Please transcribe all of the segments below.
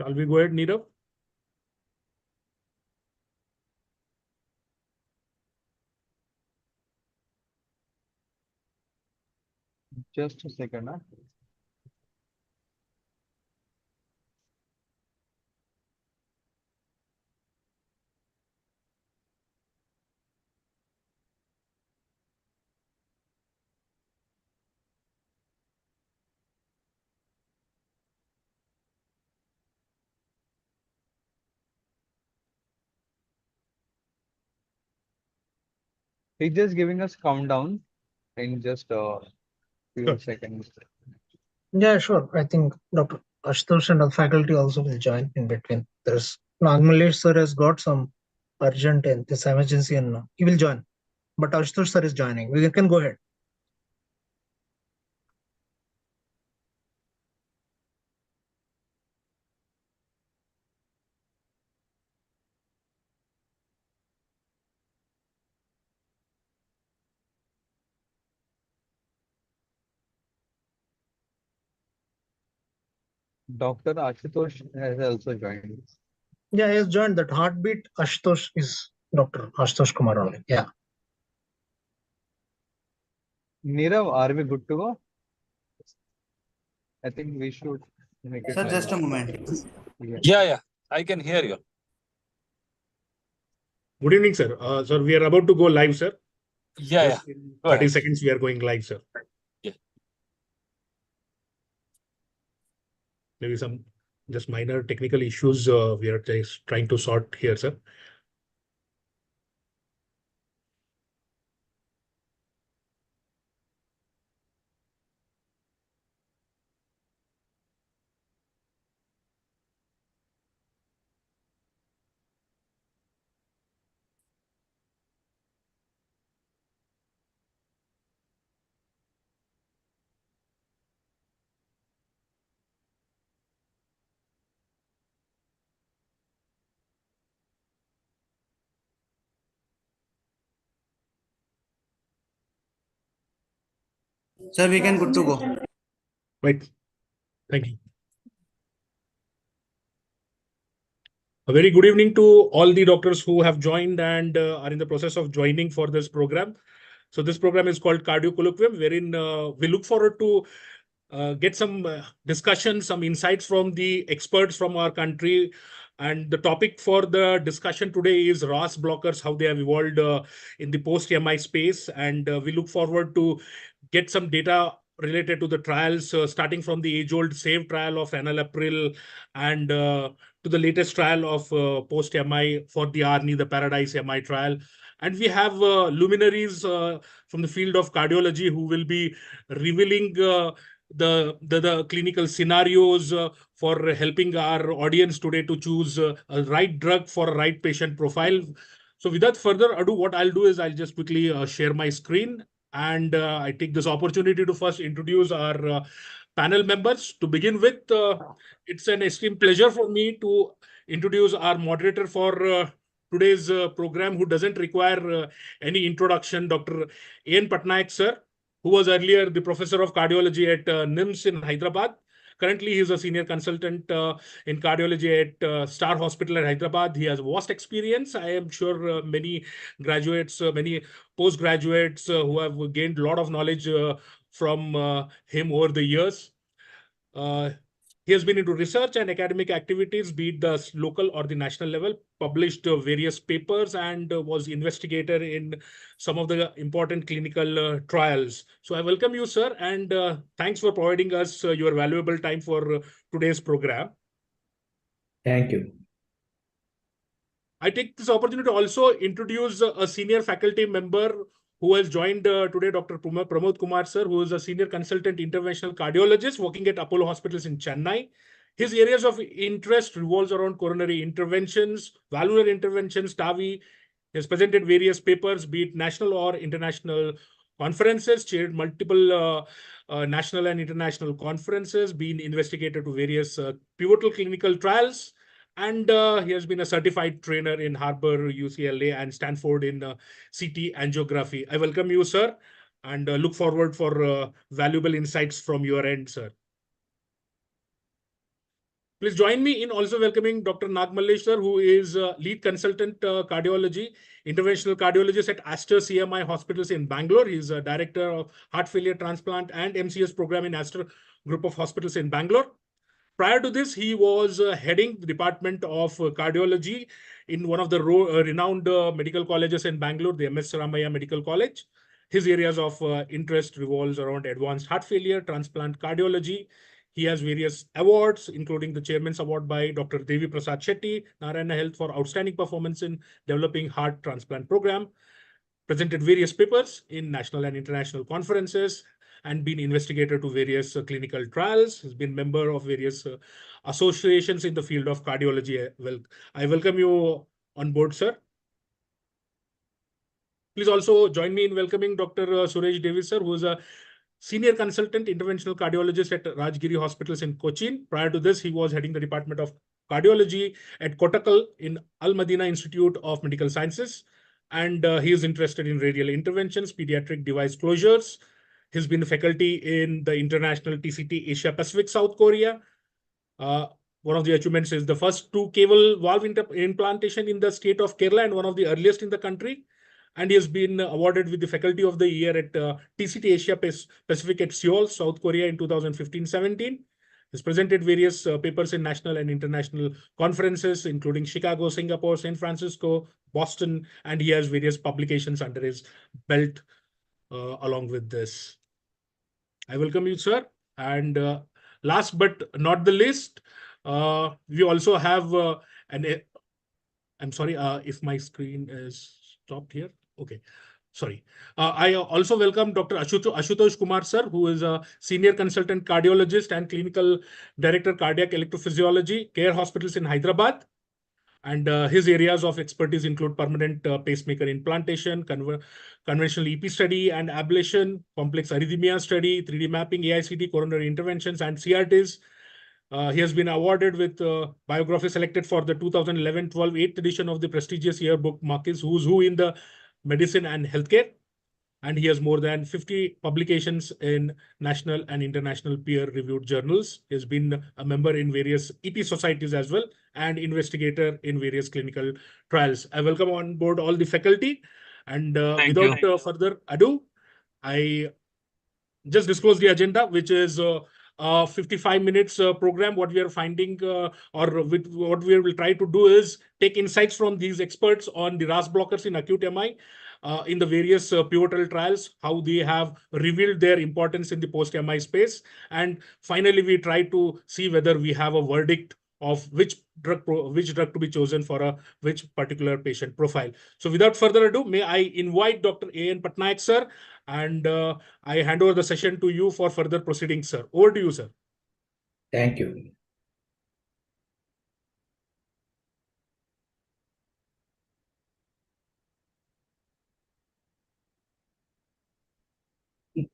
Shall we go ahead, Nirav? Just a second. He's just giving us countdown in just a few seconds. Yeah, sure. I think Dr. Ashutosh and the faculty also will join in between. There's Nagmalesh sir has got some urgent and this emergency and he will join. But Ashutosh sir is joining. We can go ahead. Dr. Ashutosh has also joined. Yeah, he has joined. That heartbeat Ashutosh is Dr. Ashutosh Kumar only. Yeah. Nirav, are we good to go? I think we should make it. Sir, like just a that. moment. Yeah, I can hear you. Good evening, sir. Sir, we are about to go live, sir. Yeah, Just yeah. in Go 30 ahead. seconds, we are going live, sir. Yeah. Maybe some just minor technical issues we are just trying to sort here, sir. Sir, we can good to go. Right. Thank you. A very good evening to all the doctors who have joined and are in the process of joining for this program. So this program is called Cardio Colloquium, wherein we look forward to get some discussion, some insights from the experts from our country. And the topic for the discussion today is RAS blockers, how they have evolved in the post-MI space. And we look forward to get some data related to the trials, starting from the age-old SAVE trial of enalapril and to the latest trial of post-MI for the ARNI, the Paradise MI trial. And we have luminaries from the field of cardiology who will be revealing the clinical scenarios for helping our audience today to choose a right drug for a right patient profile. So without further ado, what I'll do is I'll just quickly share my screen and I take this opportunity to first introduce our panel members. To begin with, it's an extreme pleasure for me to introduce our moderator for today's program, who doesn't require any introduction, Dr. A.N. Patnaik, sir, who was earlier the professor of cardiology at NIMS in Hyderabad. Currently, he is a senior consultant in cardiology at Star Hospital at Hyderabad. He has vast experience. I am sure many graduates, many postgraduates who have gained a lot of knowledge from him over the years. He has been into research and academic activities, be it the local or the national level, published various papers, and was investigator in some of the important clinical trials. So I welcome you, sir, and thanks for providing us your valuable time for today's program. Thank you. I take this opportunity to also introduce a senior faculty member who has joined today, Dr. Pramod Kumar, sir, who is a senior consultant interventional cardiologist working at Apollo Hospitals in Chennai. His areas of interest revolves around coronary interventions, valvular interventions, TAVI. He has presented various papers, be it national or international conferences, chaired multiple national and international conferences, been investigator to various pivotal clinical trials, and he has been a certified trainer in Harvard, UCLA, and Stanford in CT angiography. I welcome you, sir, and look forward for valuable insights from your end, sir. Please join me in also welcoming Dr. Nag Mallesh sir, who is lead consultant cardiology, interventional cardiologist at Aster CMI Hospitals in Bangalore. He's a director of heart failure transplant and MCS program in Aster Group of Hospitals in Bangalore. Prior to this, he was heading the Department of Cardiology in one of the renowned medical colleges in Bangalore, the MS Ramaiah Medical College. His areas of interest revolves around advanced heart failure, transplant cardiology. He has various awards, including the Chairman's Award by Dr. Devi Prasad Shetty, Narayana Health for outstanding performance in developing heart transplant program, presented various papers in national and international conferences, and been investigator to various clinical trials. Has been member of various associations in the field of cardiology. Well, I welcome you on board, sir. Please also join me in welcoming Dr. Suresh Davis, sir, who is a senior consultant interventional cardiologist at Rajgiri Hospitals in Cochin. Prior to this, he was heading the Department of Cardiology at Kottakkal in Al Madina Institute of Medical Sciences. And he is interested in radial interventions, pediatric device closures. He's been faculty in the International TCT Asia Pacific South Korea. One of the achievements is the first 2 cable valve implantation in the state of Kerala and one of the earliest in the country. And he has been awarded with the Faculty of the Year at TCT Asia Pacific at Seoul, South Korea in 2015-17. He's presented various papers in national and international conferences, including Chicago, Singapore, San Francisco, Boston, and he has various publications under his belt along with this. I welcome you, sir. And last but not the least, we also have I'm sorry if my screen is stopped here. Okay, sorry. I also welcome Dr. Ashutosh Kumar, sir, who is a senior consultant cardiologist and clinical director, cardiac electrophysiology, care hospitals in Hyderabad. And his areas of expertise include permanent pacemaker implantation, conventional EP study and ablation, complex arrhythmia study, 3D mapping, AICT, coronary interventions, and CRTs. He has been awarded with biography selected for the 2011-12 8th edition of the prestigious yearbook Marquis Who's Who in the Medicine and Healthcare. And he has more than 50 publications in national and international peer-reviewed journals. He has been a member in various EP societies as well and investigator in various clinical trials. I welcome on board all the faculty. And without further ado, I just disclose the agenda, which is 55 minutes program. What we are finding what we will try to do is take insights from these experts on the RAS blockers in acute MI in the various pivotal trials, how they have revealed their importance in the post-MI space. And finally, we try to see whether we have a verdict of which drug to be chosen for which particular patient profile. So without further ado, may I invite Dr. A.N. Patnaik, sir, and I hand over the session to you for further proceedings, sir. Over to you, sir. Thank you.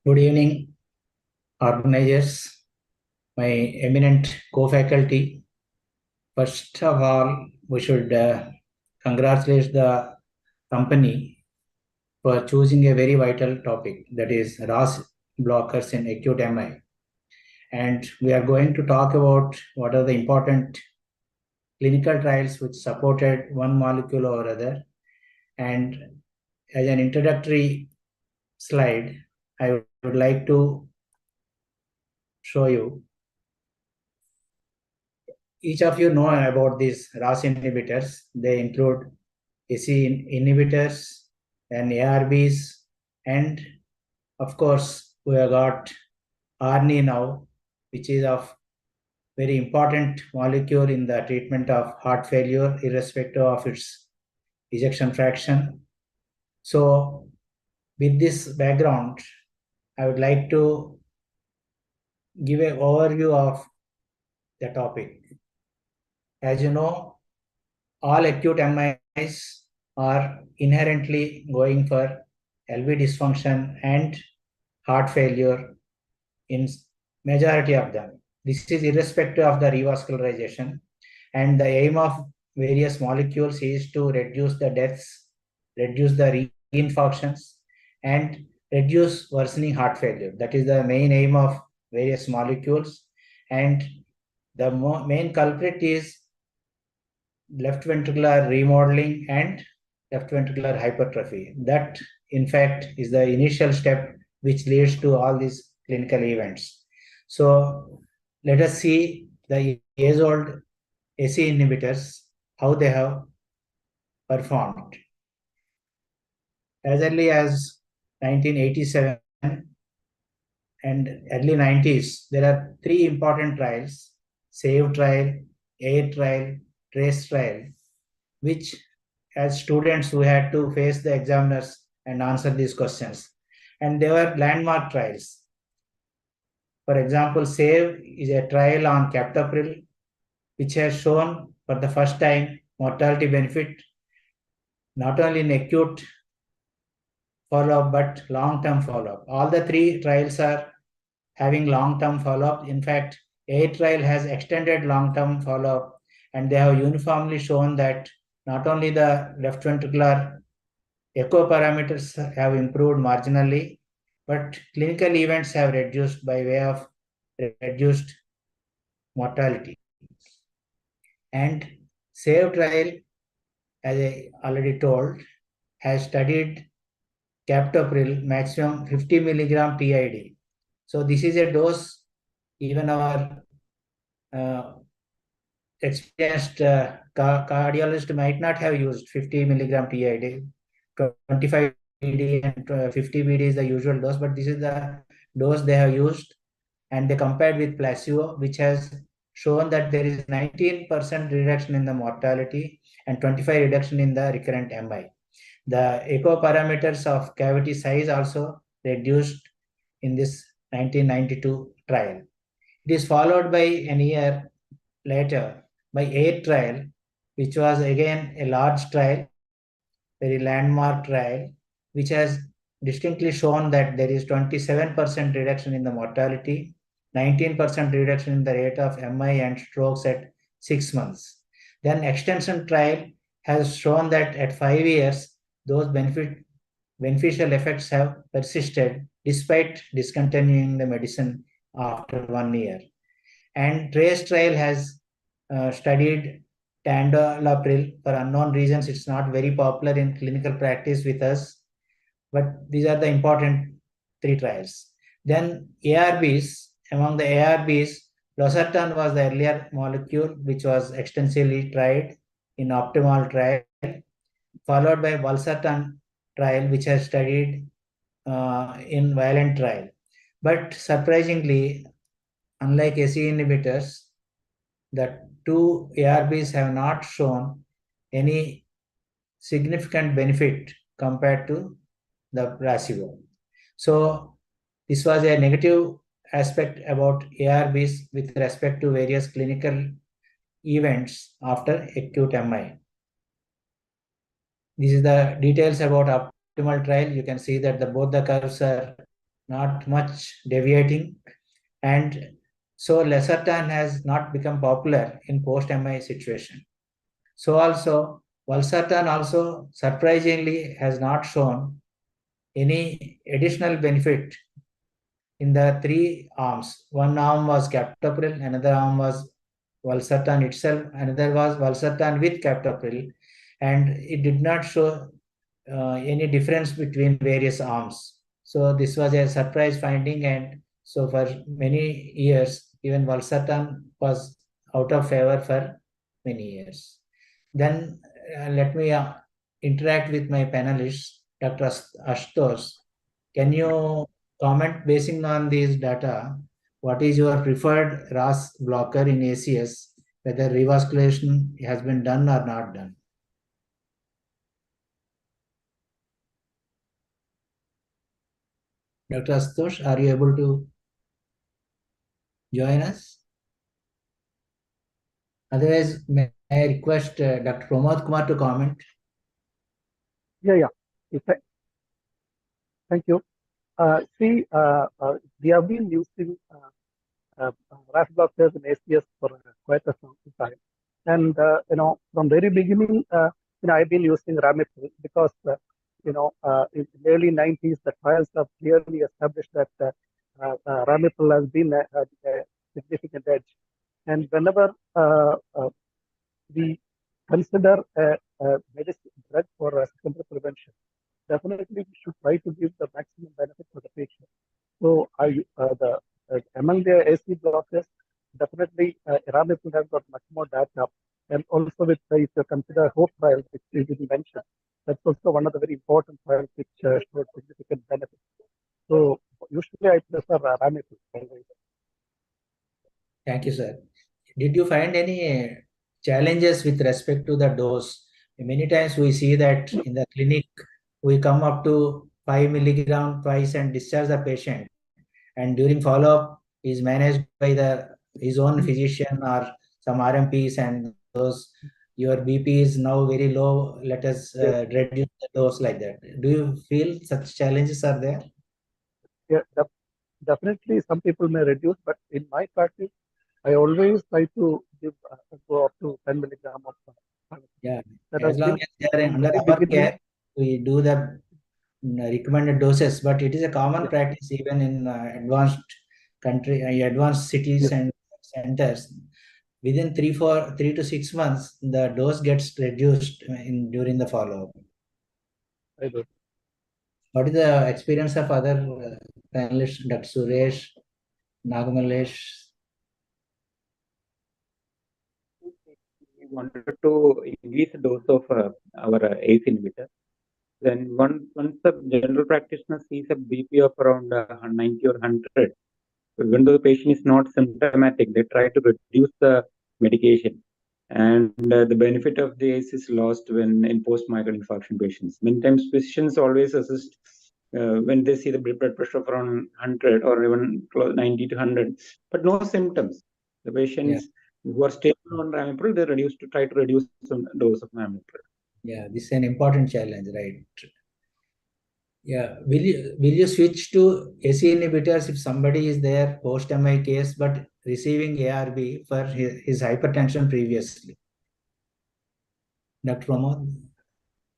Good evening, organizers, my eminent co-faculty. First of all, we should congratulate the company for choosing a very vital topic, that is RAS blockers in acute MI. And we are going to talk about what are the important clinical trials which supported one molecule or other. And as an introductory slide, I would like to show you. Each of you know about these RAS inhibitors. They include AC inhibitors and ARBs, and of course we have got ARNI now, which is of very important molecule in the treatment of heart failure, irrespective of its ejection fraction. So with this background, I would like to give an overview of the topic. As you know, all acute MIs are inherently going for LV dysfunction and heart failure in majority of them. This is irrespective of the revascularization, and the aim of various molecules is to reduce the deaths, reduce the reinfarctions, and reduce worsening heart failure. That is the main aim of various molecules. And The main culprit is left ventricular remodeling and left ventricular hypertrophy. That, in fact, is the initial step which leads to all these clinical events. So let us see the age-old AC inhibitors, how they have performed. As early as 1987 and early 90s, there are three important trials: SAVE trial, AIR trial, TRACE trial, which as students we had to face the examiners and answer these questions. And they were landmark trials. For example, SAVE is a trial on captopril, which has shown for the first time mortality benefit, not only in acute follow-up, but long-term follow-up. All the three trials are having long-term follow-up. In fact, AIR trial has extended long-term follow-up, and they have uniformly shown that not only the left ventricular echo parameters have improved marginally, but clinical events have reduced by way of reduced mortality. And SAVE trial, as I already told, has studied captopril maximum 50 milligram TID. So this is a dose even our experienced cardiologist might not have used. 50 milligram TID. 25 BD and 50 BD is the usual dose, but this is the dose they have used, and they compared with placebo, which has shown that there is 19% reduction in the mortality and 25 reduction in the recurrent MI. The echo parameters of cavity size also reduced in this 1992 trial. It is followed by an year later by AIR trial, which was again a large trial, very landmark trial, which has distinctly shown that there is 27% reduction in the mortality, 19% reduction in the rate of MI and strokes at 6 months. Then extension trial has shown that at 5 years, those beneficial effects have persisted despite discontinuing the medicine after 1 year. And TRACE trial has studied tandolapril. For unknown reasons, it's not very popular in clinical practice with us, but these are the important three trials. Then ARBs, among the ARBs, losartan was the earlier molecule which was extensively tried in optimal trial, followed by valsartan trial which has studied in violent trial. But surprisingly, unlike AC inhibitors, the two ARBs have not shown any significant benefit compared to the placebo. So this was a negative aspect about ARBs with respect to various clinical events after acute MI. This is the details about optimal trial. You can see that both the curves are not much deviating, and so losartan has not become popular in post-MI situation. So also valsartan also surprisingly has not shown any additional benefit in the three arms. One arm was captopril, another arm was valsartan itself, another was valsartan with captopril, and it did not show any difference between various arms. So this was a surprise finding, and so for many years, even valsartan was out of favor for many years. Then let me interact with my panelists. Dr. Ashutosh, can you comment basing on these data? What is your preferred RAS blocker in ACS, whether revascularization has been done or not done? Dr. Ashutosh, are you able to join us? Otherwise, may I request Dr. Pramod Kumar to comment? Yeah. Thank you. See, we have been using RAS blockers in ACS for quite a long time. And, from very beginning, I've been using Ramiptal because, in the early 90s, the trials have clearly established that Ramiptal has been a significant edge. And whenever we consider a medicine drug for secondary prevention, definitely we should try to give the maximum benefit for the patient. So among the AC blockers, definitely Aramiprid has got much more data. And also with if you consider HOPE trial, which you didn't mention, that's also one of the very important trials which showed significant benefit. So usually I prefer Aramiprid always. Thank you, sir. Did you find any challenges with respect to the dose? Many times we see that in the clinic, we come up to 5 milligram twice and discharge the patient. And during follow-up, is managed by his own physician or some RMPs, and those your BP is now very low. Let us reduce the dose like that. Do you feel such challenges are there? Yeah, definitely some people may reduce, but in my practice, I always try to give go up to 10 milligram of Yeah, that as has long been as they are from under very our beginning. care, we do the recommended doses, but it is a common Yeah. practice even in advanced cities Yes. and centers. Within 3 to 6 months, the dose gets reduced during the follow-up. I do. What is the experience of other panelists, Dr. Suresh, Nagamalesh? We wanted to increase the dose of our ACE inhibitor. Then once the general practitioner sees a BP of around 90 or 100, even though the patient is not symptomatic, they try to reduce the medication. And the benefit of the ACE is lost when in post-myocardial infarction patients. Many times physicians always assist when they see the blood pressure of around 100 or even 90 to 100, but no symptoms. The patients who are stable on Ramiprid, they try to reduce some dose of Ramiprid. Yeah, this is an important challenge, right? Yeah, will you switch to AC inhibitors if somebody is there post-MI case but receiving ARB for his hypertension previously? Dr. Pramod?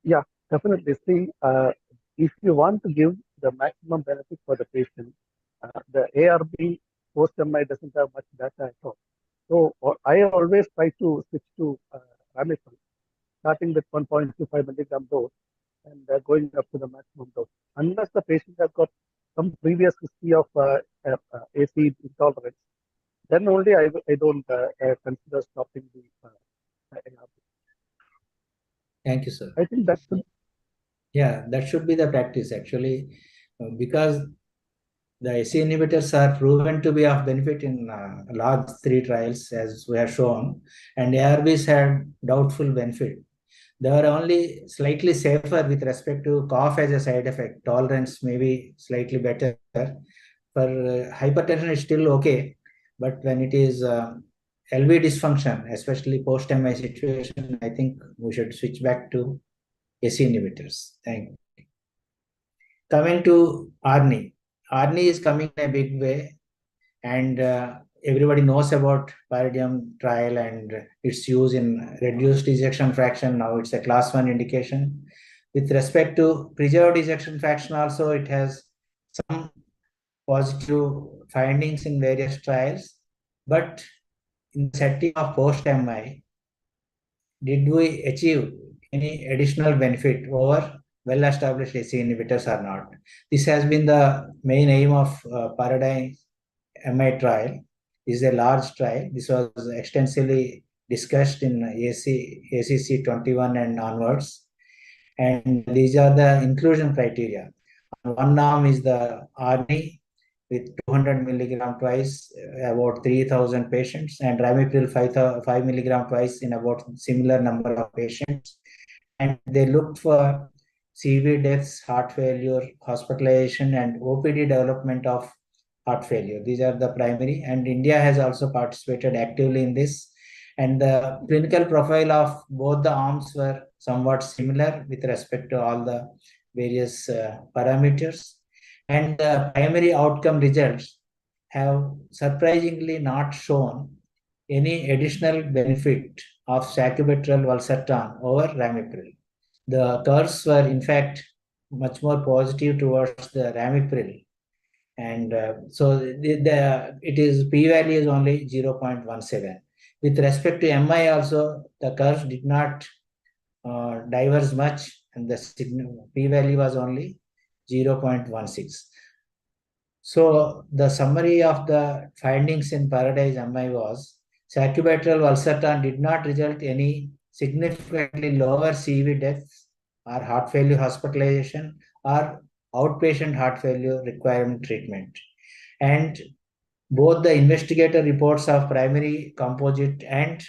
Yeah, definitely. See, if you want to give the maximum benefit for the patient, the ARB post-MI doesn't have much data at all. So I always try to switch to Ramiprid, starting with 1.25 milligram dose and going up to the maximum dose. Unless the patient has got some previous history of AC intolerance, then only I don't consider stopping the ARB. Thank you, sir. I think that's Yeah, that should be the practice actually, because the AC inhibitors are proven to be of benefit in large 3 trials, as we have shown, and ARBs had doubtful benefit. They are only slightly safer with respect to cough as a side effect. Tolerance may be slightly better. For hypertension, it's still okay, but when it is LV dysfunction, especially post-MI situation, I think we should switch back to AC inhibitors. Thank you. Coming to ARNI. ARNI is coming in a big way, and everybody knows about Paradigm trial and its use in reduced ejection fraction. Now it's a class 1 indication. With respect to preserved ejection fraction also, it has some positive findings in various trials. But in the setting of post-MI, did we achieve any additional benefit over well-established AC inhibitors or not? This has been the main aim of Paradigm MI trial. This is a large trial. This was extensively discussed in ACC 21 and onwards. And these are the inclusion criteria. One arm is the ARNI with 200 milligram twice, about 3,000 patients, and Ramipril 5 milligram twice in about similar number of patients. And they looked for CV deaths, heart failure, hospitalization, and OPD development of heart failure. These are the primary, and India has also participated actively in this. And the clinical profile of both the arms were somewhat similar with respect to all the various parameters. And the primary outcome results have surprisingly not shown any additional benefit of sacubitril valsartan over ramipril. The curves were in fact much more positive towards the ramipril, And so it is p-value is only 0.17. With respect to MI also, the curve did not diverge much, and the p-value was only 0.16. So the summary of the findings in Paradise MI was sacubitril valsartan did not result any significantly lower CV deaths or heart failure hospitalization or outpatient heart failure requirement treatment. And both the investigator reports of primary composite and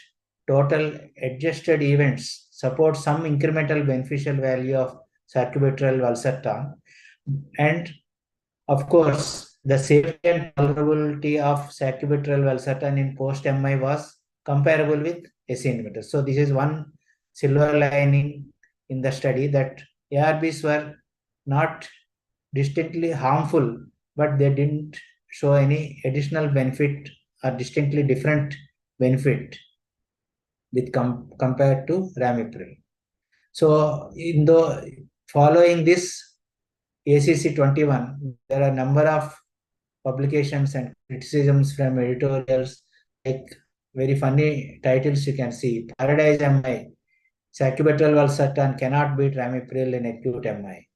total adjusted events support some incremental beneficial value of sacubitril valsartan. And of course, the safety and tolerability of sacubitril valsartan in post-MI was comparable with AC inhibitors. So this is one silver lining in the study, that ARBs were not distinctly harmful, but they didn't show any additional benefit or distinctly different benefit with compared to ramipril. So in the following this ACC 21, there are a number of publications and criticisms from editorials, like very funny titles you can see. Paradise MI, sacubitril valsartan cannot beat ramipril in acute MI.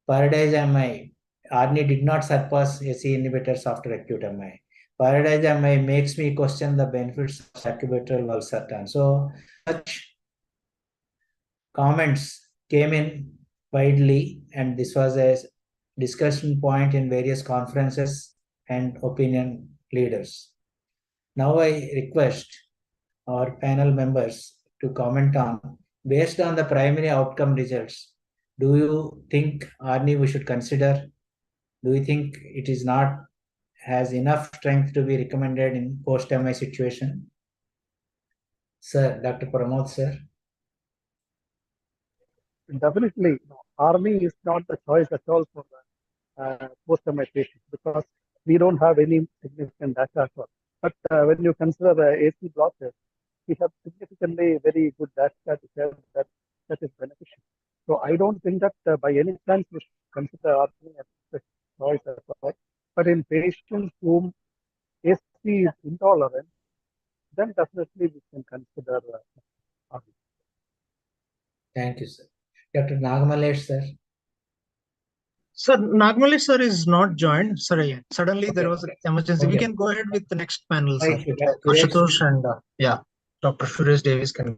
Paradise MI, ARNI did not surpass AC inhibitors after acute MI. Paradise MI makes me question the benefits of sacubitril valsartan. So such comments came in widely, and this was a discussion point in various conferences and opinion leaders. Now I request our panel members to comment on, based on the primary outcome results, do you think ARNI we should consider? Do you think it is not has enough strength to be recommended in post-MI situation? Sir, Dr. Pramod, sir. Definitely, army is not the choice at all for post-MI patients, because we don't have any significant data at all. But when you consider AC blockers, we have significantly very good data to say that is beneficial. So I don't think that by any chance we should consider army as a choice at all. But in patients whom AC is intolerant, then definitely we can consider army. Thank you, sir. Dr. Nagamalesh, sir. Sir, Nagmali sir is not joined. Sorry, suddenly there was an emergency. We Okay. can go ahead with the next panel, sir. Right, Suresh. Ashutosh and Dr. Suresh Davis can.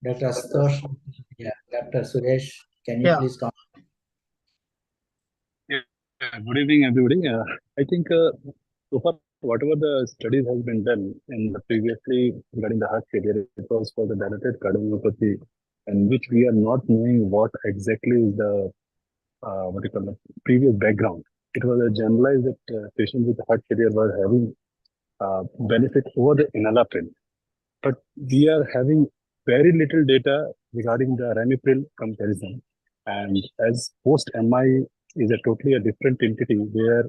Dr. Ashutosh, Dr. Suresh, can you please comment? Good evening, everybody. I think so far, whatever the studies has been done in the previously regarding the heart failure, it was for the dilated cardiomyopathy, in which we are not knowing what exactly is the previous background. It was a generalized that patients with heart failure were having benefit over the enalapril, but we are having very little data regarding the ramipril comparison. And as post-MI is a totally a different entity, where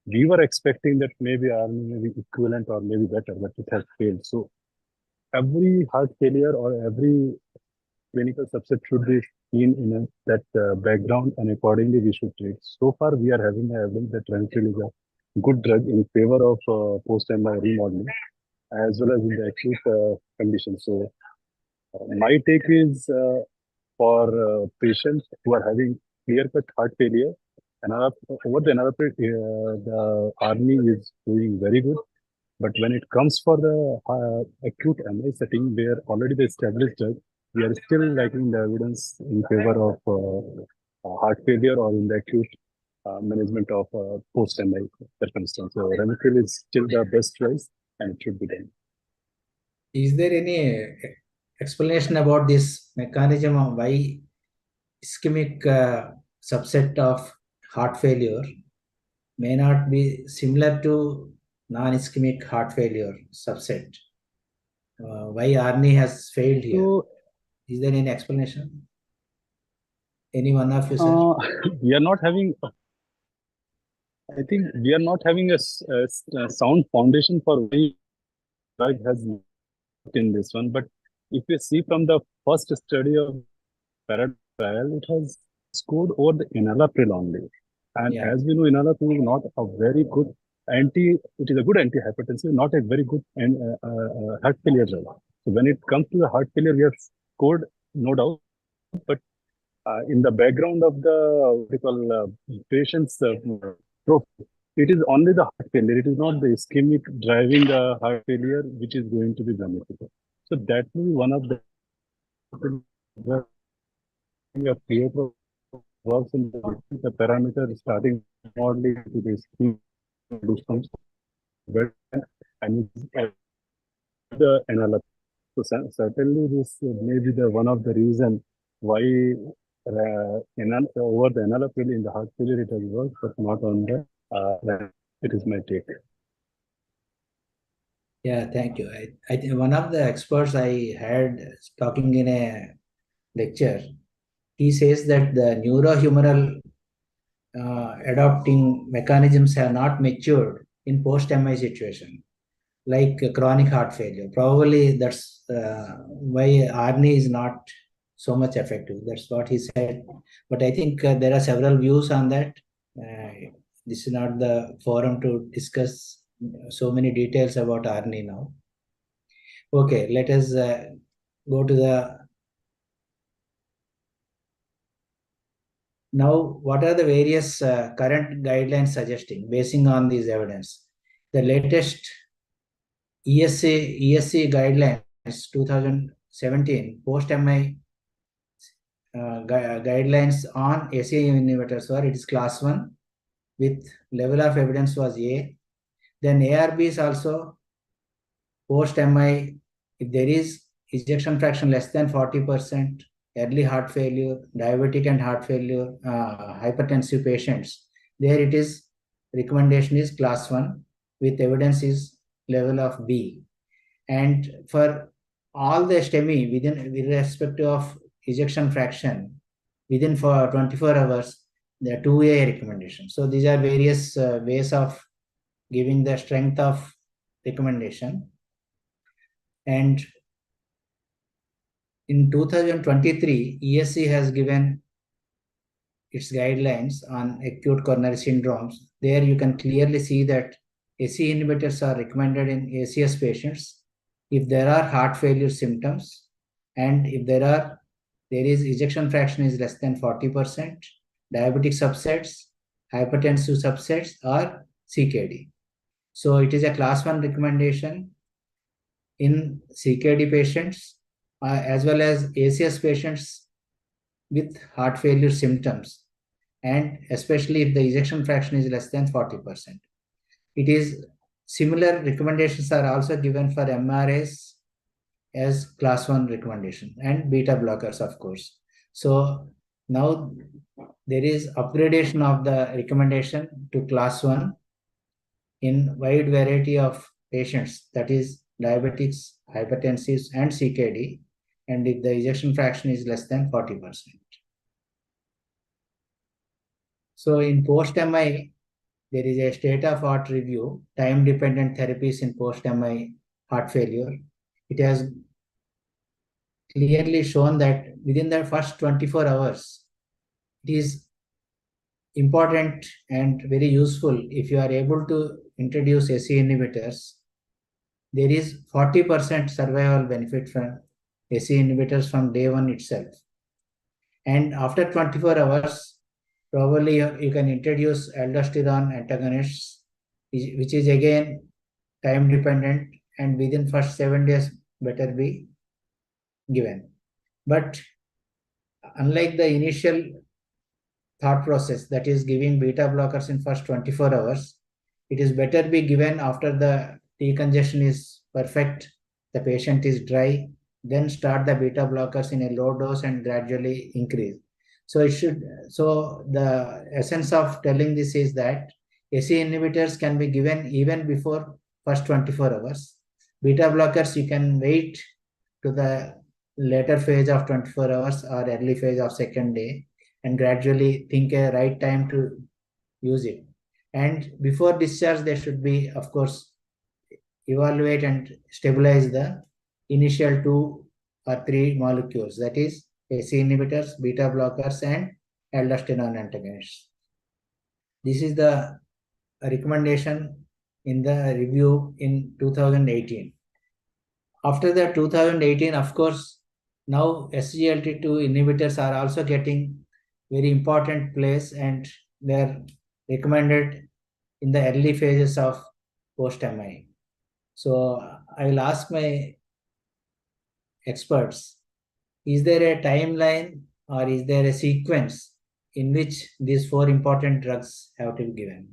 we were expecting that maybe RNA may be equivalent or maybe better, but it has failed. So every heart failure or every clinical subset should be seen in that background, and accordingly we should treat. So far, we are having evidence that ramipril is a good drug in favor of post-MI remodeling, as well as in the acute condition. So my take is for patients who are having clear-cut heart failure, over the the army is doing very good. But when it comes for the acute MI setting, where already the established drug, we are still lacking the evidence in favor of heart failure or in the acute management of post-MI circumstance. So ramipril is still the best choice, and it should be done. Is there any explanation about this mechanism of why ischemic subset of heart failure may not be similar to non-ischemic heart failure subset? Why ARNI has failed here? So, is there any explanation? Any one of you, sir? We are not having. I think we are not having a sound foundation for why drug has in this one. But if you see from the first study of Paradise trial, it has scored over the enalapril only. And Yeah. as we know, enalapril is not a very good it is a good antihypertensive, not a very good heart failure drug. So when it comes to the heart failure, we have scored, no doubt, but in the background of the what you call patient's profile, it is only the heart failure. It is not the ischemic driving heart failure which is going to be beneficial. So that will be one of the clear works in the parameter starting modeling to the ischemic response and the analysis. So certainly this may be the one of the reason why over the enalapril in the heart failure it has worked, but not on the it is my take. Yeah, thank you. I think one of the experts I had talking in a lecture, he says that the neurohumoral adopting mechanisms have not matured in post-MI situation, like chronic heart failure. Probably that's why ARNI is not so much effective. That's what he said. But I think there are several views on that. This is not the forum to discuss so many details about ARNI now. Okay, let us go to the. Now, what are the various current guidelines suggesting, basing on these evidence? The latest ESC guidelines 2017 post-MI guidelines on ACE inhibitors were, it is class 1 with level of evidence was A. Then ARBs also post-MI, if there is ejection fraction less than 40%, early heart failure, diabetic and heart failure, hypertensive patients, there it is, recommendation is class 1 with evidence is level of B. And for all the STEMI with respect of ejection fraction within for 24 hours, the 2A recommendation. So these are various ways of giving the strength of recommendation. And in 2023, ESC has given its guidelines on acute coronary syndromes. There you can clearly see that ACE inhibitors are recommended in ACS patients if there are heart failure symptoms and if there is ejection fraction is less than 40%, diabetic subsets, hypertensive subsets, or CKD. So it is a class 1 recommendation in CKD patients as well as ACS patients with heart failure symptoms, and especially if the ejection fraction is less than 40%. It is similar recommendations are also given for MRAs as class 1 recommendation and beta blockers, of course. So now there is upgradation of the recommendation to class 1 in wide variety of patients, that is diabetics, hypertensives, and CKD, and if the ejection fraction is less than 40%. So in post-MI, there is a state-of-art review, time-dependent therapies in post-MI heart failure. It has clearly shown that within the first 24 hours, it is important and very useful if you are able to introduce ACE inhibitors. There is 40% survival benefit from ACE inhibitors from day 1 itself. And after 24 hours, probably you can introduce aldosterone antagonists, which is again time dependent, and within first 7 days better be given. But unlike the initial thought process, that is giving beta blockers in first 24 hours, it is better be given after the decongestion is perfect, the patient is dry, then start the beta blockers in a low dose and gradually increase. So the essence of telling this is that ACE inhibitors can be given even before first 24 hours. Beta blockers, you can wait to the later phase of 24 hours or early phase of second day and gradually think a right time to use it. And before discharge, they should be, of course, evaluate and stabilize the initial 2 or 3 molecules, that is ACE inhibitors, beta blockers, and aldosterone antagonists. This is the recommendation in the review in 2018. After that 2018, of course, now SGLT2 inhibitors are also getting very important place, and they're recommended in the early phases of post-MI. So I will ask my experts, is there a timeline or is there a sequence in which these 4 important drugs have to be given?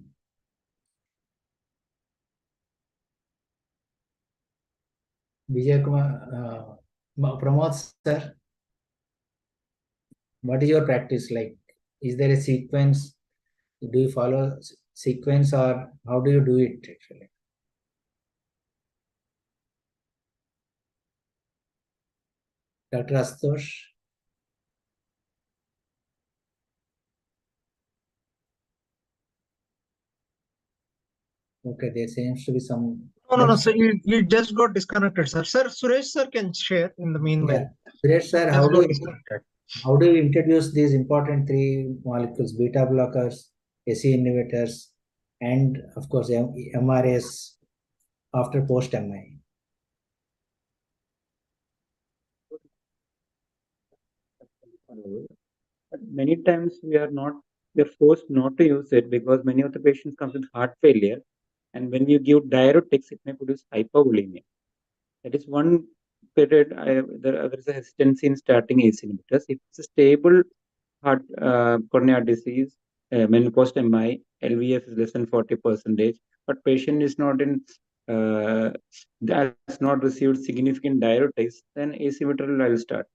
Vijay Kumar, Pramod sir, what is your practice like? Is there a sequence? Do you follow sequence, or how do you do it actually? Dr. Astosh? Okay, there seems to be some. No. So you just got disconnected, sir. Sir, Suresh sir can share in the meanwhile. Suresh sir, Just got disconnected. how do you introduce these important 3 molecules, beta blockers, SE inhibitors, and of course MRAs after post-MI? But many times we're forced not to use it because many of the patients come with heart failure, and when you give diuretics, it may produce hypovolemia. That is one period there is a hesitancy in starting ACE inhibitors. If it's a stable heart coronary disease, when post MI, LVF is less than 40%, but patient is not in has not received significant diuretics, then ACE inhibitor will start.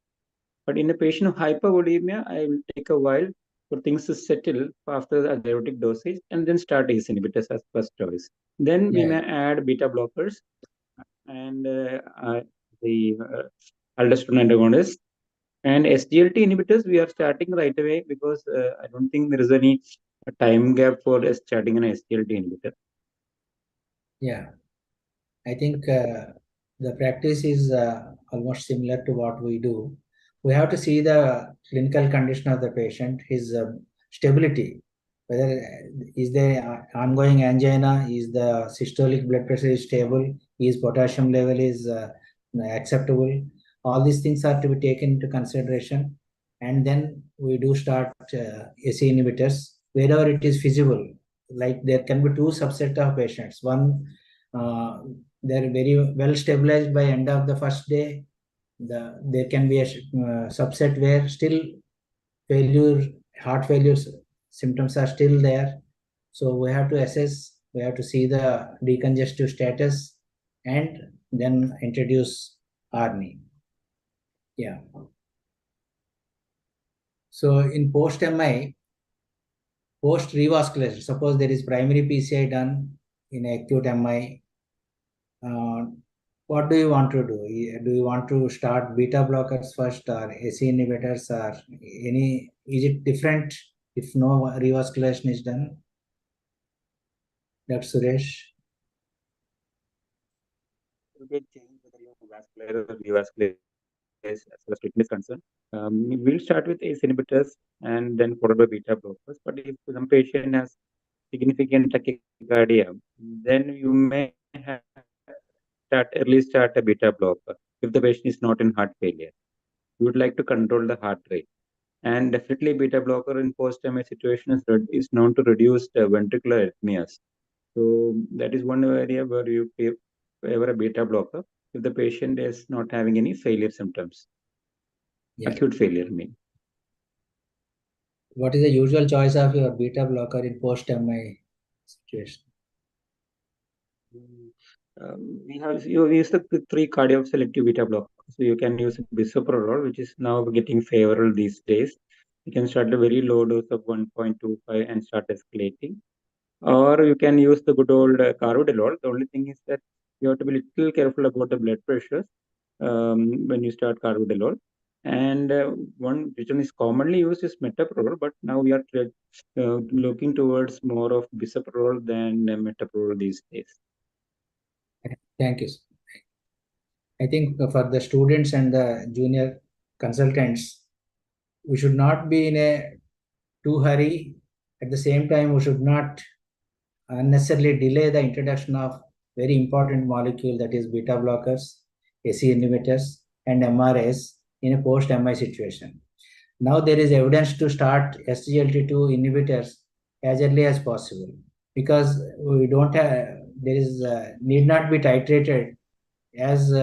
But in a patient of hypovolemia, I will take a while for things to settle after the diuretic dosage, and then start ACE inhibitors as first choice. Then we may add beta blockers and the aldosterone antagonists. And SGLT inhibitors, we are starting right away because I don't think there is any time gap for starting an SGLT inhibitor. Yeah, I think the practice is almost similar to what we do. We have to see the clinical condition of the patient, his stability, whether is there ongoing angina, is the systolic blood pressure is stable, is potassium level is acceptable. All these things are to be taken into consideration, and then we do start SE inhibitors wherever it is feasible. Like there can be 2 subset of patients. One, they're very well stabilized by end of the first day. There can be a subset where still heart failure symptoms are still there. So we have to assess, we have to see the decongestive status and then introduce ARNI. Yeah. So in post-MI, post-revascularization, suppose there is primary PCI done in acute MI, what do you want to do? Do you want to start beta blockers first or SE inhibitors, or any? Is it different if no revascularization is done? Dr. Suresh? Vascular or revascular as far as treatment is concerned. We'll start with ACE inhibitors and then followed by beta blockers. But if some patient has significant tachycardia, then you may start a beta blocker if the patient is not in heart failure. You would like to control the heart rate. And definitely beta blocker in post-MI situation is known to reduce the ventricular arrhythmias. So that is one area where you favor a beta blocker if the patient is not having any failure symptoms. Yeah. Acute failure, I mean. What is the usual choice of your beta blocker in post-MI situation? We use the 3 cardiac selective beta blockers. So you can use bisoprolol, which is now getting favorable these days. You can start a very low dose of 1.25 and start escalating. Or you can use the good old carvedilol. The only thing is that you have to be little careful about the blood pressures when you start carvedilol. And one which one is commonly used is metoprolol, but now we are looking towards more of bisoprolol than metoprolol these days. Thank you. I think for the students and the junior consultants, we should not be in a too hurry. At the same time, we should not unnecessarily delay the introduction of very important molecule, that is beta blockers, AC inhibitors, and MRAs in a post-MI situation. Now there is evidence to start SGLT2 inhibitors as early as possible, because we don't have, there is need not be titrated as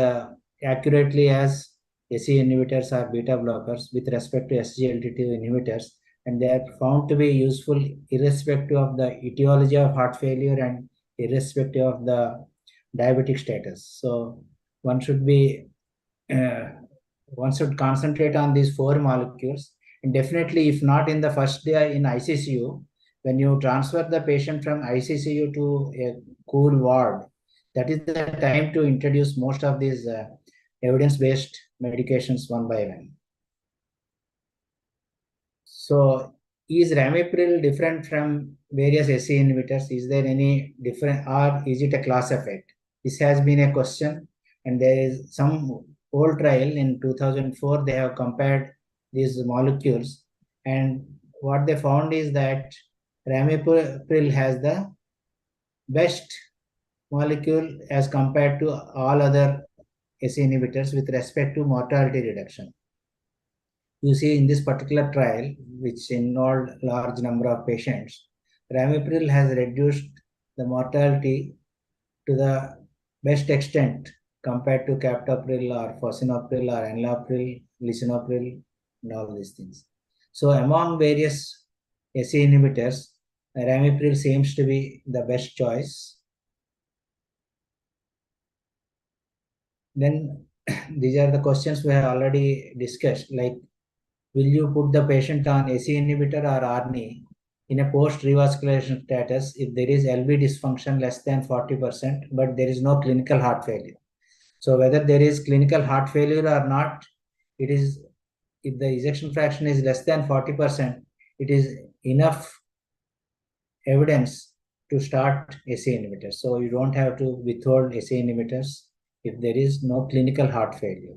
accurately as AC inhibitors or beta blockers with respect to SGLT2 inhibitors, and they are found to be useful irrespective of the etiology of heart failure and irrespective of the diabetic status. So one should be one should concentrate on these 4 molecules, and definitely, if not in the first day in ICCU, when you transfer the patient from ICCU to a cool ward, that is the time to introduce most of these evidence-based medications one by one. So, is ramipril different from various SE inhibitors? Is there any different, or is it a class effect? This has been a question, and there is some old trial in 2004. They have compared these molecules, and what they found is that ramipril has the best molecule as compared to all other SE inhibitors with respect to mortality reduction. You see, in this particular trial, which involved large number of patients, ramipril has reduced the mortality to the best extent compared to captopril or fosinopril or enalapril, lisinopril, and all these things. So among various SE inhibitors, ramipril seems to be the best choice. Then these are the questions we have already discussed, like, will you put the patient on AC inhibitor or ARNI in a post-revascularization status if there is LV dysfunction less than 40%, but there is no clinical heart failure? So whether there is clinical heart failure or not, it is, if the ejection fraction is less than 40%, it is enough evidence to start AC inhibitors. So you don't have to withhold AC inhibitors if there is no clinical heart failure.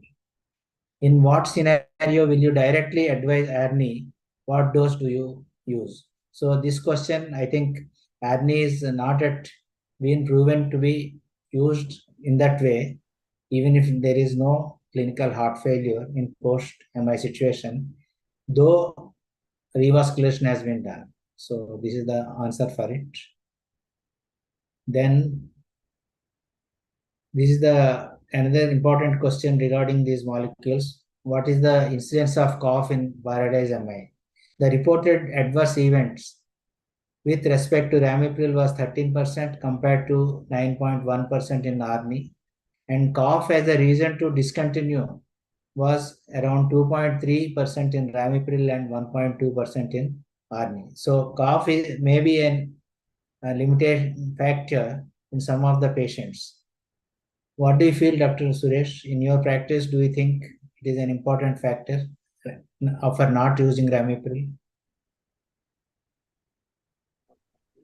In what scenario will you directly advise ARNI? What dose do you use? So this question, I think ARNI is not yet been proven to be used in that way, even if there is no clinical heart failure in post-MI situation, though revasculation has been done. So this is the answer for it. Then this is the another important question regarding these molecules. What is the incidence of cough in Paradise MI? The reported adverse events with respect to ramipril was 13% compared to 9.1% in ARNI, and cough as a reason to discontinue was around 2.3% in ramipril and 1.2% in ARNI. So cough is maybe a limitation factor in some of the patients. What do you feel, Dr. Suresh? In your practice, do you think it is an important factor for not using ramipril?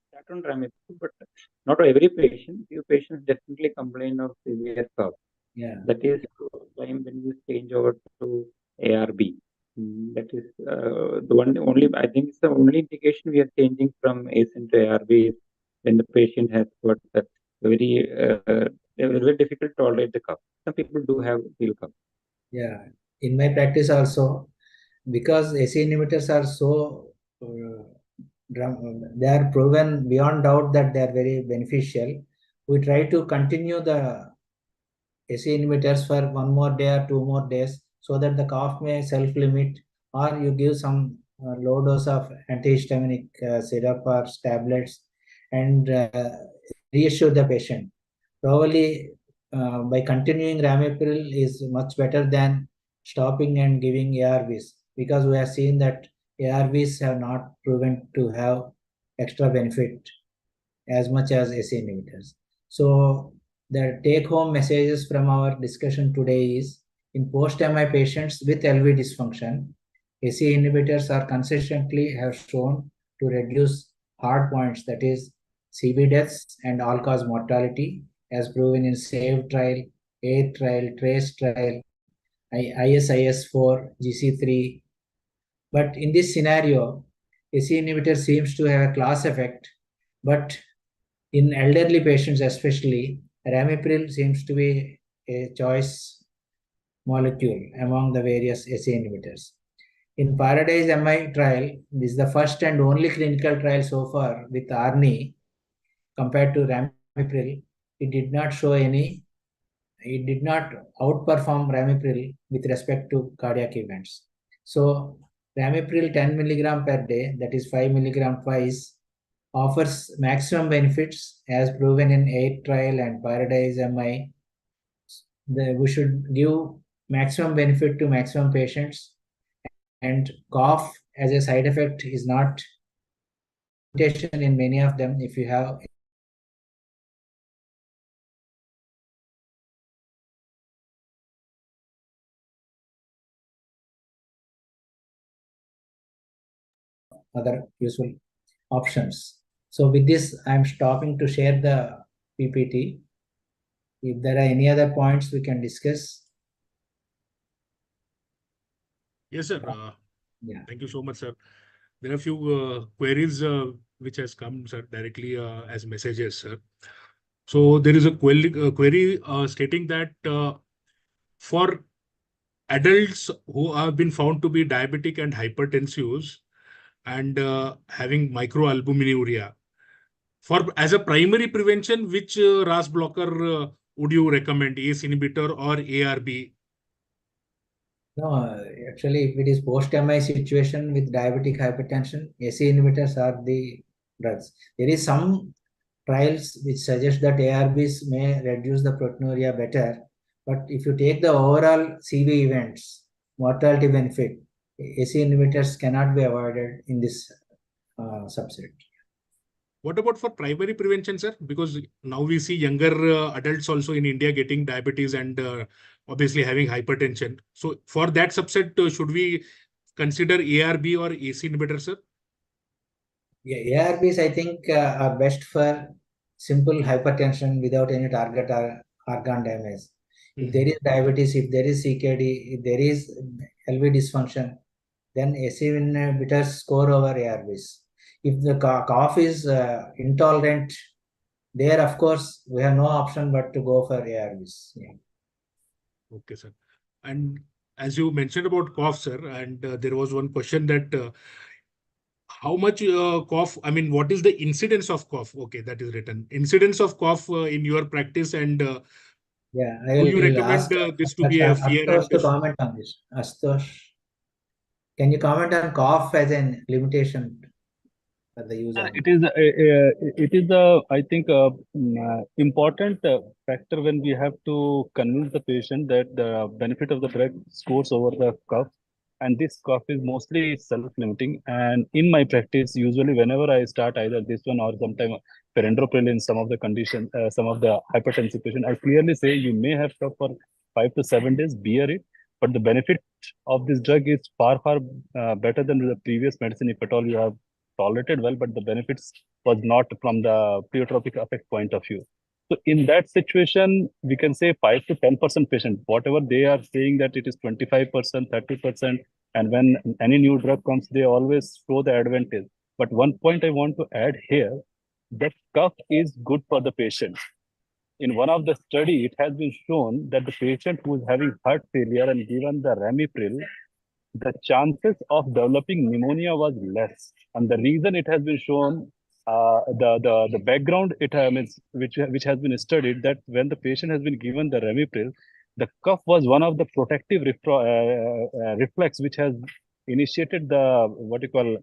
Start on ramipril, but not every patient. Few patients definitely complain of severe cough. Yeah. That is time when you change over to ARB. That is the one only. I think it's the only indication we are changing from ACE to ARB is when the patient has got that very difficult to tolerate the cough. Some people do have feel cough. Yeah. In my practice also, because AC inhibitors are so they are proven beyond doubt that they are very beneficial, we try to continue the AC inhibitors for 1 more day or 2 more days so that the cough may self-limit, or you give some low dose of antihistaminic syrup or tablets and reassure the patient. Probably by continuing ramipril is much better than stopping and giving ARVs, because we have seen that ARVs have not proven to have extra benefit as much as AC inhibitors. So the take-home messages from our discussion today is, in post-MI patients with LV dysfunction, AC inhibitors are consistently have shown to reduce hard points, that is CV deaths and all-cause mortality, as proven in SAVE trial, AID trial, TRACE trial, ISIS 4, GC3. But in this scenario, ACE inhibitor seems to have a class effect, but in elderly patients especially, ramipril seems to be a choice molecule among the various ACE inhibitors. In Paradise MI trial, this is the first and only clinical trial so far with ARNI compared to ramipril. It did not outperform ramipril with respect to cardiac events. So ramipril 10 milligram per day, that is 5 milligram twice, offers maximum benefits as proven in 8 trial and Paradise MI. We should give maximum benefit to maximum patients, and cough as a side effect is not limitation in many of them. If you have other useful options. So with this, I'm stopping to share the PPT. If there are any other points we can discuss. Yes, sir. Yeah. Thank you so much, sir. There are a few queries which has come, sir, directly as messages, sir. So there is a query stating that for adults who have been found to be diabetic and hypertensive and having microalbuminuria, for as a primary prevention, which RAS blocker would you recommend, ACE inhibitor or ARB? No, actually, if it is post-MI situation with diabetic hypertension, ACE inhibitors are the drugs. There is some trials which suggest that ARBs may reduce the proteinuria better, but if you take the overall CV events, mortality benefit, ACE inhibitors cannot be avoided in this subset. What about for primary prevention, sir? Because now we see younger adults also in India getting diabetes and obviously having hypertension. So for that subset, should we consider ARB or ACE inhibitor, sir? Yeah, ARBs, I think, are best for simple hypertension without any target or organ damage. If there is diabetes, if there is CKD, if there is LV dysfunction, then ACE inhibitors score over ARBs. If the cough is intolerant, there, of course, we have no option but to go for ARBs. Yeah. Okay, sir. And as you mentioned about cough, sir, and there was one question that how much cough, I mean, what is the incidence of cough? Okay, that is written. Incidence of cough in your practice, and Yeah, I do you will recommend ask this to be a fear Astosh and to comment on this. Astosh, can you comment on cough as an limitation for the use arm? It is I think important factor when we have to convince the patient that the benefit of the drug scores over the cough, and this cough is mostly self-limiting. And in my practice, usually whenever I start either this one or sometime perindopril in some of the conditions, some of the hypertensive patient, I clearly say you may have cough for 5 to 7 days, bear it, but the benefit of this drug is far better than the previous medicine if at all you have tolerated well, but the benefits was not from the pleiotropic effect point of view. So in that situation, we can say 5 to 10% patient, whatever they are saying that it is 25%, 30%, and when any new drug comes, they always show the advantage. But one point I want to add here, that cough is good for the patient. In one of the study, it has been shown that the patient who is having heart failure and given the ramipril, the chances of developing pneumonia was less. And the reason it has been shown, the background it means which has been studied, that when the patient has been given the ramipril, the cough was one of the protective reflex which has initiated the what you call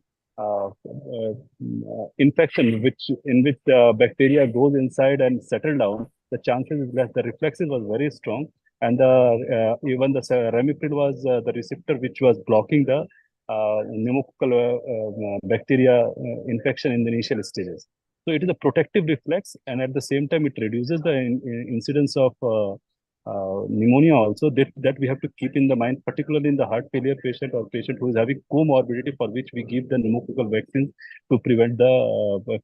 infection, which in which the bacteria goes inside and settle down. The chances is less. The reflexes was very strong, and the even the ramipril was the receptor which was blocking the pneumococcal bacteria infection in the initial stages. So it is a protective reflex, and at the same time it reduces the incidence of pneumonia also. That we have to keep in the mind, particularly in the heart failure patient or patient who is having comorbidity, for which we give the pneumococcal vaccine to prevent the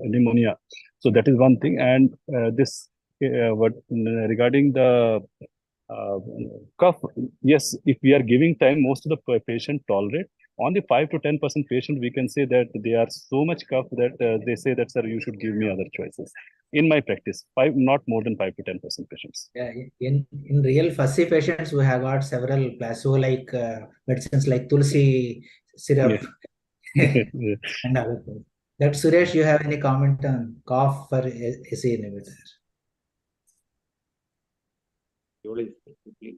pneumonia. So that is one thing. And this what regarding the cough, yes, if we are giving time, most of the patient tolerate. On the 5 to 10% patient, we can say that they are so much cough that they say that, sir, you should give me other choices. In my practice, not more than 5 to 10% patients. Yeah, in real fussy patients, we have got several placebo-like medicines like tulsi syrup and other things. That Suresh, you have any comment on cough for AC inhibitor?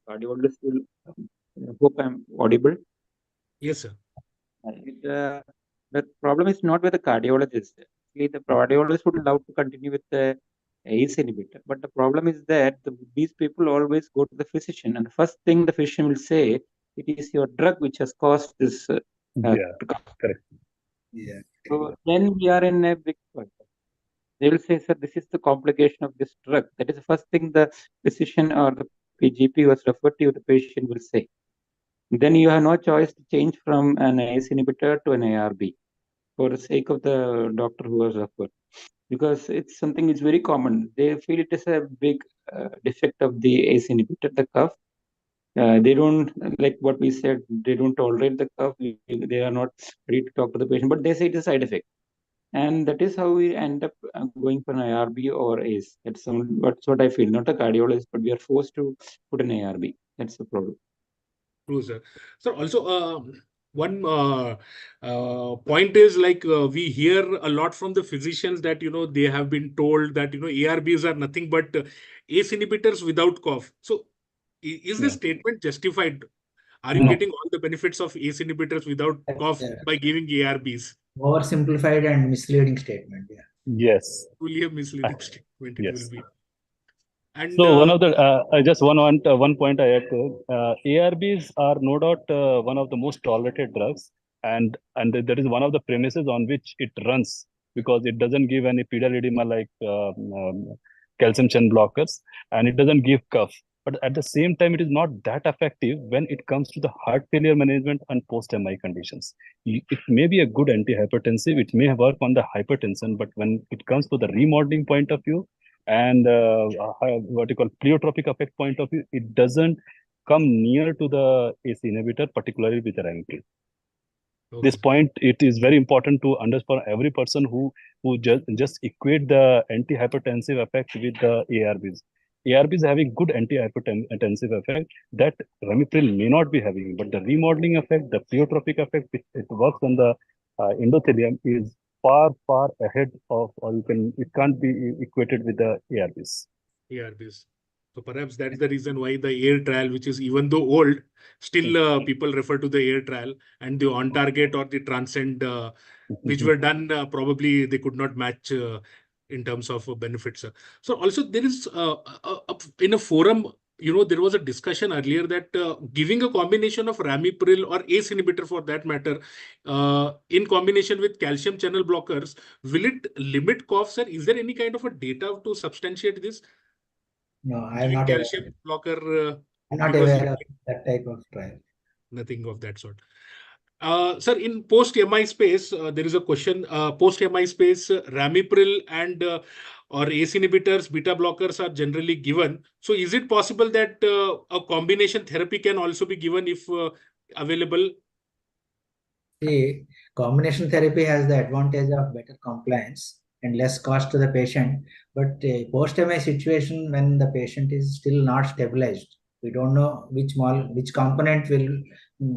Cardiologist will, hope I'm audible. Yes, sir. The problem is not with the cardiologist. Actually, the cardiologist would love to continue with the ACE inhibitor. But the problem is that these people always go to the physician, and the first thing the physician will say, it is your drug which has caused this. Correct. Yeah. So then we are in a big problem. They will say, sir, this is the complication of this drug. That is the first thing the physician or the PGP who has referred to you, the patient will say. Then you have no choice to change from an ACE inhibitor to an ARB for the sake of the doctor who has referred. Because it's something which is very common. They feel it is a big defect of the ACE inhibitor, the cough. They don't, like what we said, they don't tolerate the cough. They are not ready to talk to the patient, but they say it is a side effect. And that is how we end up going for an ARB or ACE. That's what I feel. Not a cardiologist, but we are forced to put an ARB. That's the problem. True, sir. So also, one point is like we hear a lot from the physicians that they have been told that ARBs are nothing but ACE inhibitors without cough. So is this statement justified? Are you No. getting all the benefits of ACE inhibitors without cough by giving ARBs? Oversimplified and misleading statement. Yeah. Yes. Truly a misleading statement it will Yes. be. And So one of the I just one point I add to ARBs are no doubt one of the most tolerated drugs, and that is one of the premises on which it runs, because it doesn't give any pedal edema like calcium channel blockers, and it doesn't give cough. But at the same time, it is not that effective when it comes to the heart failure management and post-MI conditions. It may be a good antihypertensive, it may work on the hypertension, but when it comes to the remodeling point of view, and what you call pleiotropic effect point of view, it doesn't come near to the ACE inhibitor, particularly with the Emcure. This point, it is very important to understand for every person who just equate the antihypertensive effect with the ARBs. ARBs having good antihypertensive effect that Ramipril may not be having, but the remodeling effect, the pleiotropic effect, it works on the endothelium is far ahead of, or it can't be equated with the ARBs. ARBs. So perhaps that's the reason why the AIR trial, which is even though old, still people refer to the AIR trial, and the on target or the transcend, which were done, probably they could not match in terms of benefits. So also there is in a forum, there was a discussion earlier that giving a combination of Ramipril or ACE inhibitor for that matter, in combination with calcium channel blockers, will it limit cough, sir? Is there any kind of a data to substantiate this? No, I'm Giving not calcium aware. blocker I'm not because aware of that type of trial. nothing of that sort. Sir, in post-MI space, there is a question. Post-MI space, Ramipril and or ACE inhibitors, beta blockers are generally given. So is it possible that a combination therapy can also be given if available? See, combination therapy has the advantage of better compliance and less cost to the patient. But post-MI situation, when the patient is still not stabilized, we don't know which component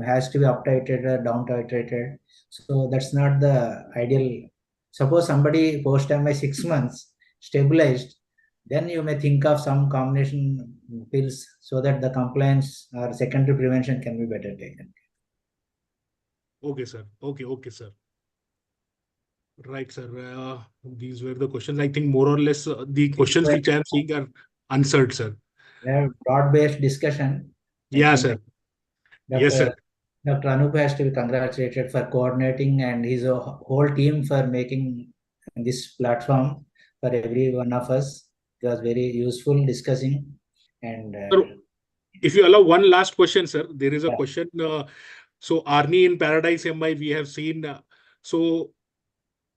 has to be up titrated or down titrated. So that's not the ideal. Suppose somebody post-MI 6 months stabilized, then you may think of some combination pills so that the compliance or secondary prevention can be better taken. Okay, sir. Okay, sir. Right, sir. These were the questions. I think more or less the questions which I am seeing are answered, sir. Broad-based discussion. Yeah, sir. Yes, sir. Dr. Anup has to be congratulated for coordinating and his whole team for making this platform for every one of us. It was very useful discussing. And if you allow one last question, sir, there is a question. So Arni in Paradise MI, we have seen. So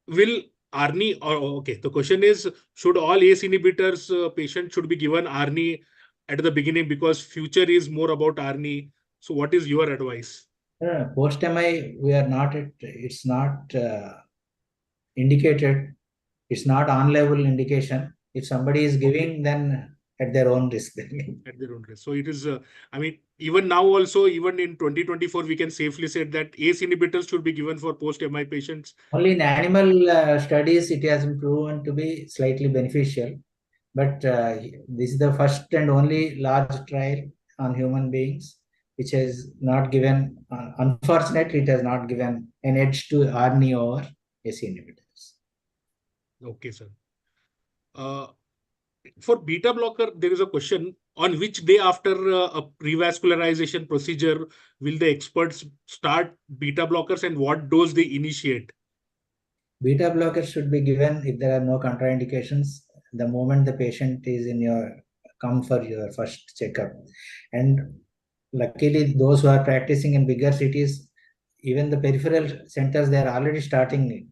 will Arni, okay, the question is, should all ACE inhibitors patients should be given Arni at the beginning because future is more about Arni. So what is your advice? Post-MI, we are not it's not indicated. It's not on-label indication. If somebody is giving, then at their own risk. At their own risk. So it is, I mean, even now also, even in 2024, we can safely say that ACE inhibitors should be given for post-MI patients. Only in animal studies, it has been proven to be slightly beneficial. But this is the first and only large trial on human beings, which has not given, unfortunately, it has not given an edge to RNA over AC inhibitors. Okay, sir. For beta blocker, there is a question on which day after a revascularization procedure will the experts start beta blockers and what dose they initiate? Beta blockers should be given if there are no contraindications the moment the patient is come for your first checkup. And luckily, those who are practicing in bigger cities, even the peripheral centers, they are already starting it.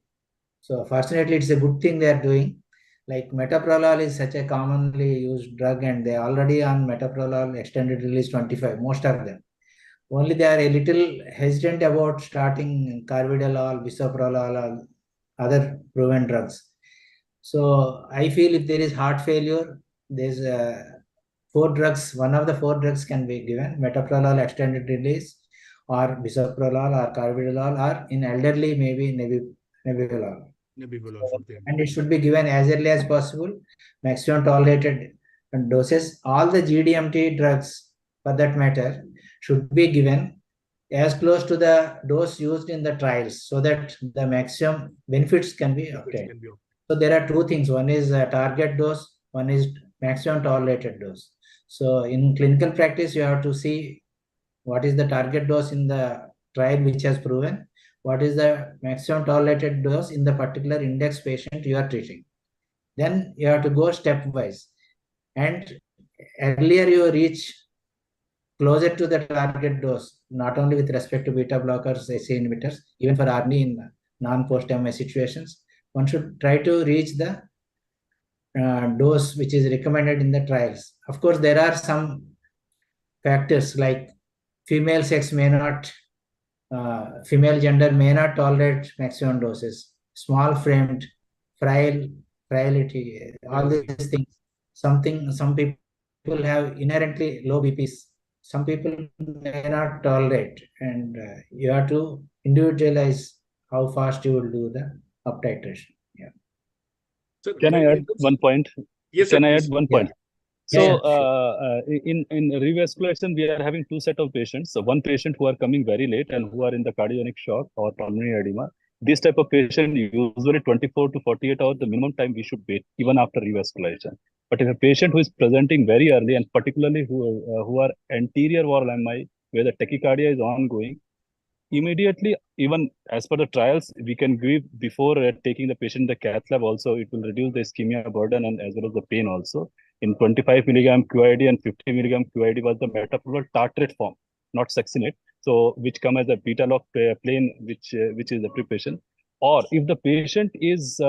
So fortunately, it's a good thing they are doing. Like metoprolol is such a commonly used drug, and they are already on metoprolol extended release 25, most of them. Only they are a little hesitant about starting carvedilol, bisoprolol, or other proven drugs. So I feel if there is heart failure, there's 4 drugs. One of the 4 drugs can be given: metoprolol extended release, or bisoprolol, or carvedilol, or in elderly maybe nebivolol. Nebivolol for them. And it should be given as early as possible. Maximum tolerated doses. All the GDMT drugs, for that matter, should be given as close to the dose used in the trials, so that the maximum benefits can be obtained. So there are 2 things. One is target dose, one is maximum tolerated dose. So in clinical practice, you have to see what is the target dose in the trial which has proven, what is the maximum tolerated dose in the particular index patient you are treating. Then you have to go stepwise. And earlier you reach closer to the target dose, not only with respect to beta blockers, AC inhibitors, even for RNA in non-post-MI situations, one should try to reach the dose which is recommended in the trials. Of course, there are some factors like female sex may not, female gender may not tolerate maximum doses, small framed, frailty, all these things. Some people have inherently low BPs. Some people may not tolerate, and you have to individualize how fast you will do the up titration. Yeah. So Can I add one point? Yes, sir, Can I please. add one point? Yeah. So Yeah, in revascularization, we are having 2 set of patients. So one patient who are coming very late and who are in the cardiogenic shock or pulmonary edema. This type of patient, usually 24 to 48 hours, the minimum time we should wait, even after revascularization. But if a patient who is presenting very early, and particularly who are anterior wall MI, where the tachycardia is ongoing, immediately, even as per the trials, we can give before taking the patient the cath lab also. It will reduce the ischemia burden and as well as the pain also. In 25 milligram QID and 50 milligram QID was the metoprolol tartrate form, not succinate. So which come as a beta lock plane, which is the preparation. Or if the patient is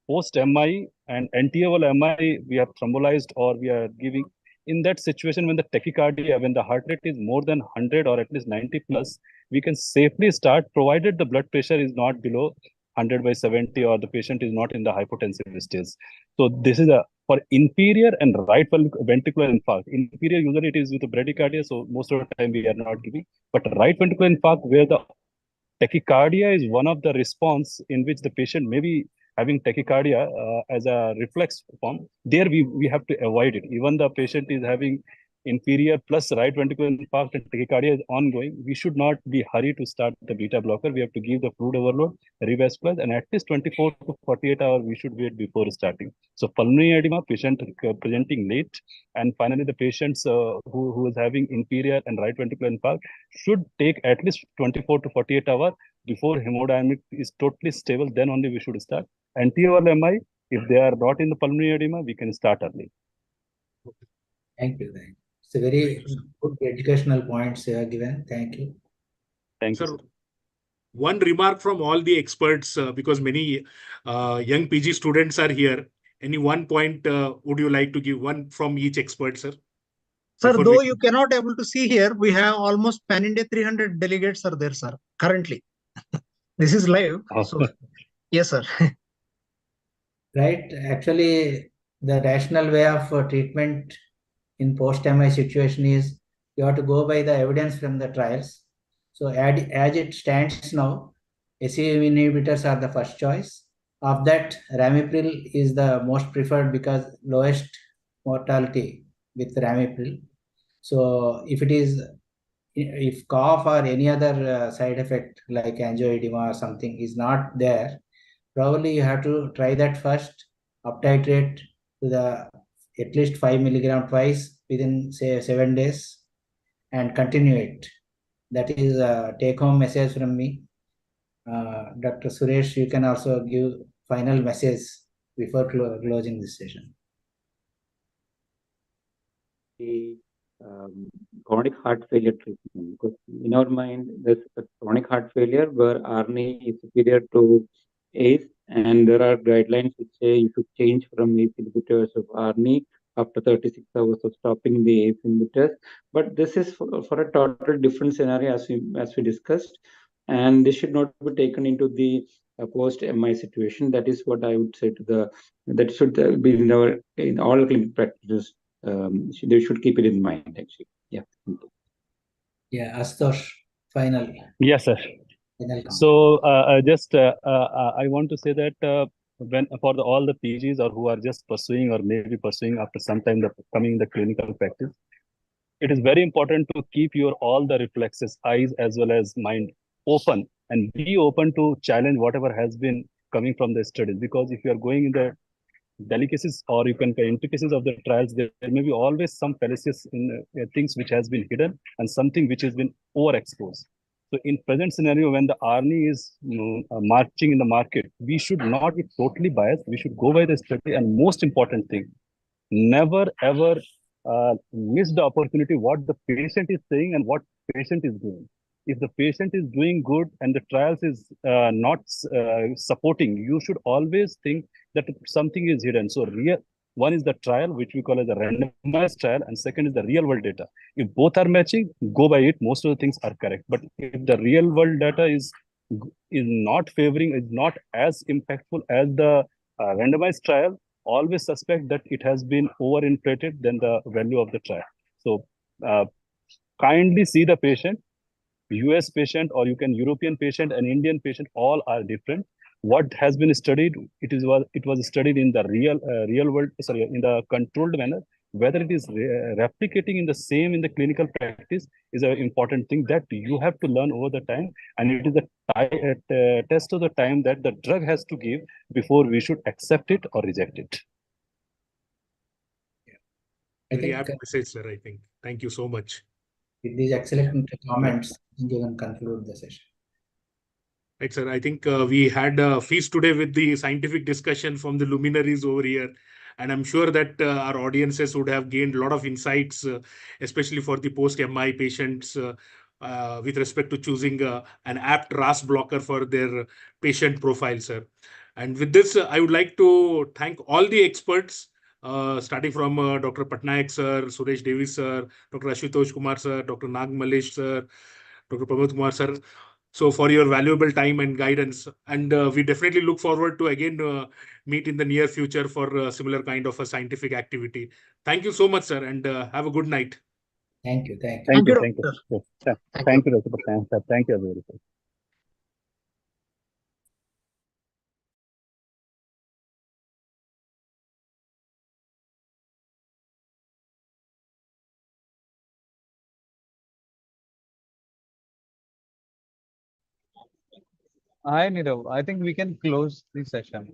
post MI and anterior MI, we have thrombolized or we are giving. In that situation, when the tachycardia, when the heart rate is more than 100 or at least 90 plus, we can safely start, provided the blood pressure is not below 100/70 or the patient is not in the hypotensive stage. So this is for inferior and right ventricular infarct. Inferior usually it is with the bradycardia, so most of the time we are not giving. But right ventricular infarct, where the tachycardia is one of the response in which the patient may be having tachycardia as a reflex form, there we have to avoid it. Even the patient is having inferior plus right ventricular infarct and tachycardia is ongoing, we should not be hurried to start the beta blocker. We have to give the fluid overload, revascularize, and at least 24 to 48 hours we should wait before starting. So pulmonary edema, patient presenting late, and finally the patients who is having inferior and right ventricular infarct should take at least 24 to 48 hours before hemodynamic is totally stable. Then only we should start. Anterior MI, if they are not in the pulmonary edema, we can start early. Thank you. It's a very good educational points you have given. Thank you. Thank you, Sir, sir. one remark from all the experts, because many young PG students are here. Any one point would you like to give, one from each expert, sir? Sir, before though we you cannot able to see here, we have almost pan India 300 delegates are there, sir, currently. This is live. Oh. So, yes, sir. Right. Actually, the rational way of treatment in post-MI situation is you have to go by the evidence from the trials. So as it stands now, SEU inhibitors are the first choice. Of that, ramipril is the most preferred because lowest mortality with ramipril. So if cough or any other side effect like angioedema or something is not there, probably you have to try that first, uptitrate to the at least 5 milligram twice within say 7 days and continue it. That is a take home message from me. Dr. Suresh, you can also give final message before closing this session. The chronic heart failure treatment, because in our mind there's a chronic heart failure where RNA is superior to ACE, and there are guidelines which say you should change from ACE inhibitors of RNA after 36 hours of stopping the ACE inhibitors. But this is for a total different scenario as we discussed, and this should not be taken into the post-MI situation. That is what I would say that should be in all clinical practices. They should keep it in mind, actually. Yeah. Yeah, Astosh, final. Yes, sir. Final comment. So I want to say that when for all the PGs or who are just pursuing or maybe pursuing after some time coming in the clinical practice, it is very important to keep your all the reflexes, eyes as well as mind open, and be open to challenge whatever has been coming from the studies. Because if you are going in the delicacies or you can intricacies of the trials, there may be always some fallacies in things which has been hidden and something which has been overexposed. So in present scenario, when the army is marching in the market, we should not be totally biased. We should go by the study, and most important thing, never ever miss the opportunity what the patient is saying and what patient is doing. If the patient is doing good and the trials is not supporting, you should always think that something is hidden. So one is the trial, which we call as a randomized trial, and second is the real world data. If both are matching, go by it. Most of the things are correct. But if the real world data is not favoring, is not as impactful as the randomized trial, always suspect that it has been overinflated than the value of the trial. So kindly see the patient. US patient or you can European patient and Indian patient, all are different. What has been studied, it was studied in the real world, sorry, in the controlled manner. Whether it is replicating in the same in the clinical practice is an important thing that you have to learn over the time, and it is a test of the time that the drug has to give before we should accept it or reject it. very apt message, sir, I think. Thank you so much. With these excellent comments, you can conclude the session. Right, sir. I think we had a feast today with the scientific discussion from the luminaries over here. And I'm sure that our audiences would have gained a lot of insights, especially for the post-MI patients, with respect to choosing an apt RAS blocker for their patient profile, sir. And with this, I would like to thank all the experts, starting from Dr. Patnaik, sir, Suresh Davis, sir, Dr. Ashutosh Kumar, sir, Dr. Nag Malesh, sir, Dr. Pramod Kumar, sir. So for your valuable time and guidance, and we definitely look forward to again meet in the near future for a similar kind of a scientific activity. Thank you so much, sir, and have a good night. Thank you. Thank you. Thank you. Doctor. Thank you, Dr. Patnaik, sir. Thank you, everybody. Hi, Nirav. I think we can close the session.